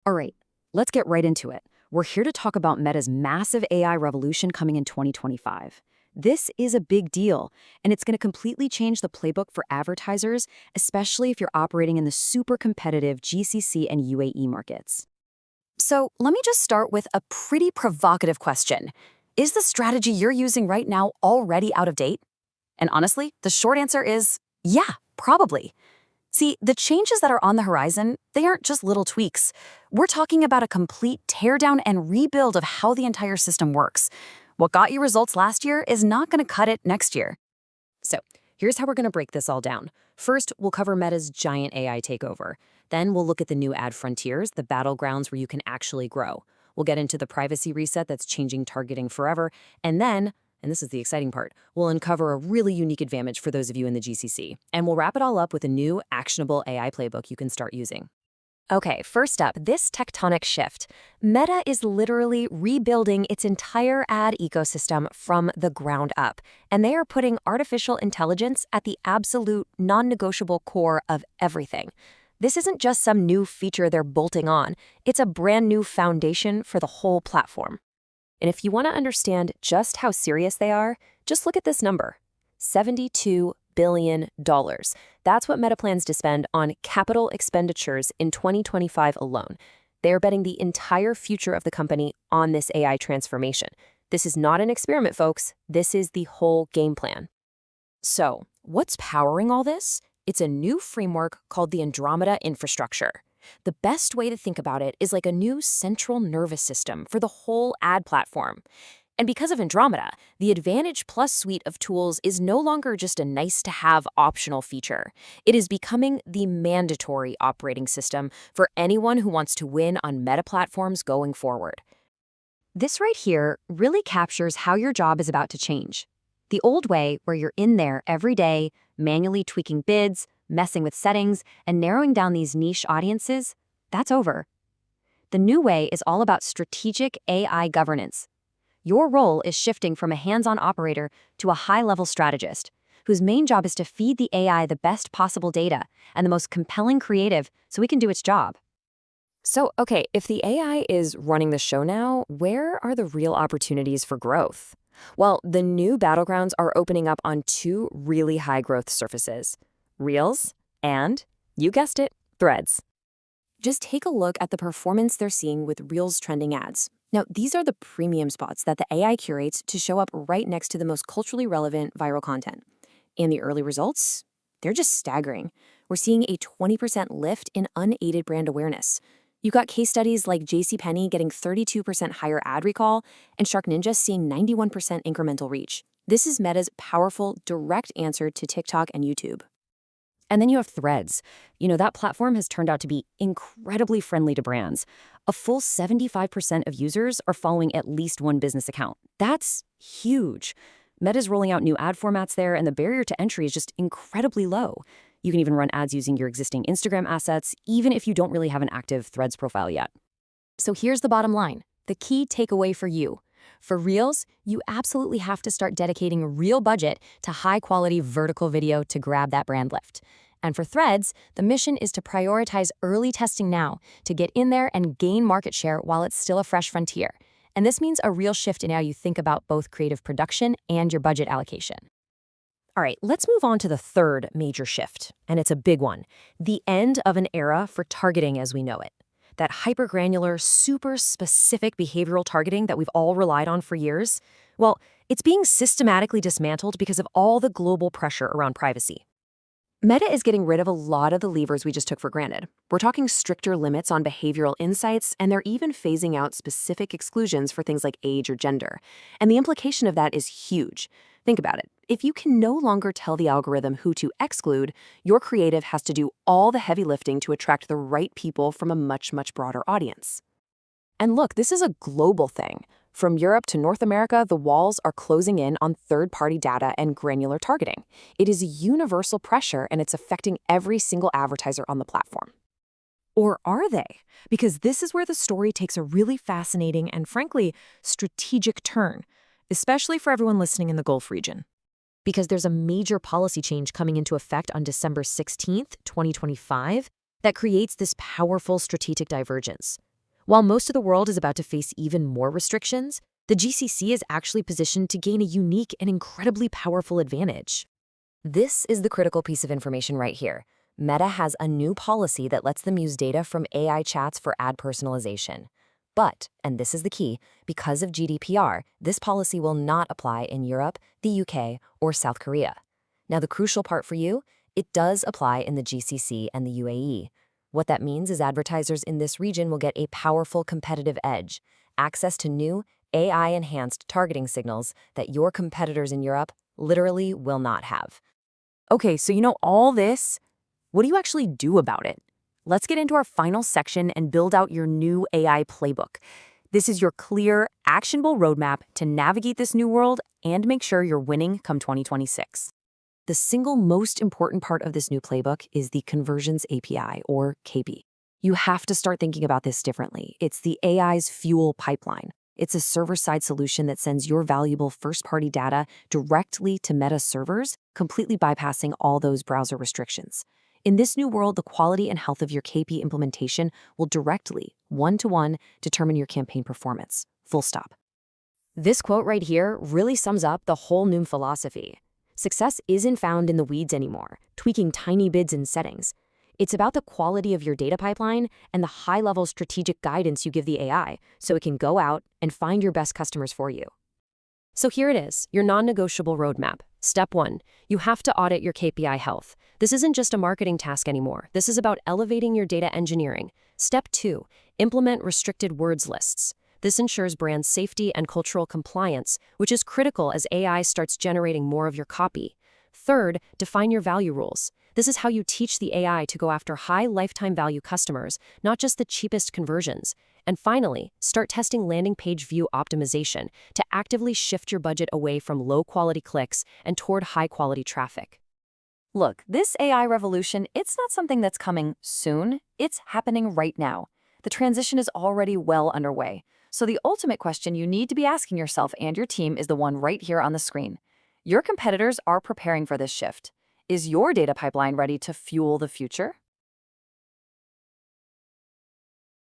All right, let's get right into it. We're here to talk about Meta's massive AI revolution coming in 2025. This is a big deal, and it's going to completely change the playbook for advertisers, especially if you're operating in the super competitive GCC and UAE markets. So let me just start with a pretty provocative question. Is the strategy you're using right now already out of date? And honestly, the short answer is yeah, probably. See, the changes that are on the horizon, they aren't just little tweaks. We're talking about a complete teardown and rebuild of how the entire system works. What got you results last year is not going to cut it next year. So, here's how we're going to break this all down. First, we'll cover Meta's giant AI takeover. Then we'll look at the new ad frontiers, the battlegrounds where you can actually grow. We'll get into the privacy reset that's changing targeting forever. And then, and this is the exciting part, we'll uncover a really unique advantage for those of you in the GCC. And we'll wrap it all up with a new, actionable AI playbook you can start using. Okay, first up, this tectonic shift. Meta is literally rebuilding its entire ad ecosystem from the ground up, and they are putting artificial intelligence at the absolute non-negotiable core of everything. This isn't just some new feature they're bolting on, it's a brand new foundation for the whole platform. And if you want to understand just how serious they are, just look at this number, $72 billion. That's what Meta plans to spend on capital expenditures in 2025 alone. They are betting the entire future of the company on this AI transformation. This is not an experiment, folks. This is the whole game plan. So, what's powering all this? It's a new framework called the Andromeda infrastructure. The best way to think about it is like a new central nervous system for the whole ad platform. And because of Andromeda, the Advantage Plus suite of tools is no longer just a nice-to-have optional feature. It is becoming the mandatory operating system for anyone who wants to win on Meta platforms going forward. This right here really captures how your job is about to change. The old way, where you're in there every day, manually tweaking bids, messing with settings, and narrowing down these niche audiences, that's over. The new way is all about strategic AI governance. Your role is shifting from a hands-on operator to a high-level strategist, whose main job is to feed the AI the best possible data and the most compelling creative so it can do its job. So, okay, if the AI is running the show now, where are the real opportunities for growth? Well, the new battlegrounds are opening up on two really high-growth surfaces: Reels and, you guessed it, Threads. Just take a look at the performance they're seeing with Reels trending ads. Now, these are the premium spots that the AI curates to show up right next to the most culturally relevant viral content. And the early results? They're just staggering. We're seeing a 20% lift in unaided brand awareness. You've got case studies like JCPenney getting 32% higher ad recall and Shark Ninja seeing 91% incremental reach. This is Meta's powerful, direct answer to TikTok and YouTube. And then you have Threads. That platform has turned out to be incredibly friendly to brands. A full 75% of users are following at least one business account. That's huge. Meta's rolling out new ad formats there, and the barrier to entry is just incredibly low. You can even run ads using your existing Instagram assets, even if you don't really have an active Threads profile yet. So here's the bottom line, the key takeaway for you. For Reels, you absolutely have to start dedicating a real budget to high-quality vertical video to grab that brand lift. And for Threads, the mission is to prioritize early testing now to get in there and gain market share while it's still a fresh frontier. And this means a real shift in how you think about both creative production and your budget allocation. All right, let's move on to the third major shift, and it's a big one: the end of an era for targeting as we know it. That hyper-granular, super specific behavioral targeting that we've all relied on for years, well, it's being systematically dismantled because of all the global pressure around privacy. Meta is getting rid of a lot of the levers we just took for granted. We're talking stricter limits on behavioral insights, and they're even phasing out specific exclusions for things like age or gender. And the implication of that is huge. Think about it. If you can no longer tell the algorithm who to exclude, your creative has to do all the heavy lifting to attract the right people from a much, much broader audience. And look, this is a global thing. From Europe to North America, the walls are closing in on third-party data and granular targeting. It is universal pressure, and it's affecting every single advertiser on the platform. Or are they? Because this is where the story takes a really fascinating and, frankly, strategic turn, especially for everyone listening in the Gulf region. Because there's a major policy change coming into effect on December 16th, 2025, that creates this powerful strategic divergence. While most of the world is about to face even more restrictions, the GCC is actually positioned to gain a unique and incredibly powerful advantage. This is the critical piece of information right here. Meta has a new policy that lets them use data from AI chats for ad personalization. But, and this is the key, because of GDPR, this policy will not apply in Europe, the UK, or South Korea. Now, the crucial part for you, it does apply in the GCC and the UAE. What that means is advertisers in this region will get a powerful competitive edge, access to new AI-enhanced targeting signals that your competitors in Europe literally will not have. Okay, so you know all this. What do you actually do about it? Let's get into our final section and build out your new AI playbook. This is your clear, actionable roadmap to navigate this new world and make sure you're winning come 2026. The single most important part of this new playbook is the Conversions API, or CAPI. You have to start thinking about this differently. It's the AI's fuel pipeline. It's a server-side solution that sends your valuable first-party data directly to Meta servers, completely bypassing all those browser restrictions. In this new world, the quality and health of your KP implementation will directly, one-to-one, determine your campaign performance. Full stop. This quote right here really sums up the whole new philosophy. Success isn't found in the weeds anymore, tweaking tiny bids and settings. It's about the quality of your data pipeline and the high-level strategic guidance you give the AI so it can go out and find your best customers for you. So here it is, your non-negotiable roadmap. Step 1, you have to audit your KPI health. This isn't just a marketing task anymore. This is about elevating your data engineering. Step 2, implement restricted words lists. This ensures brand safety and cultural compliance, which is critical as AI starts generating more of your copy. Third, define your value rules. This is how you teach the AI to go after high lifetime value customers, not just the cheapest conversions. And finally, start testing landing page view optimization to actively shift your budget away from low-quality clicks and toward high-quality traffic. Look, this AI revolution, it's not something that's coming soon. It's happening right now. The transition is already well underway. So the ultimate question you need to be asking yourself and your team is the one right here on the screen. Your competitors are preparing for this shift. Is your data pipeline ready to fuel the future?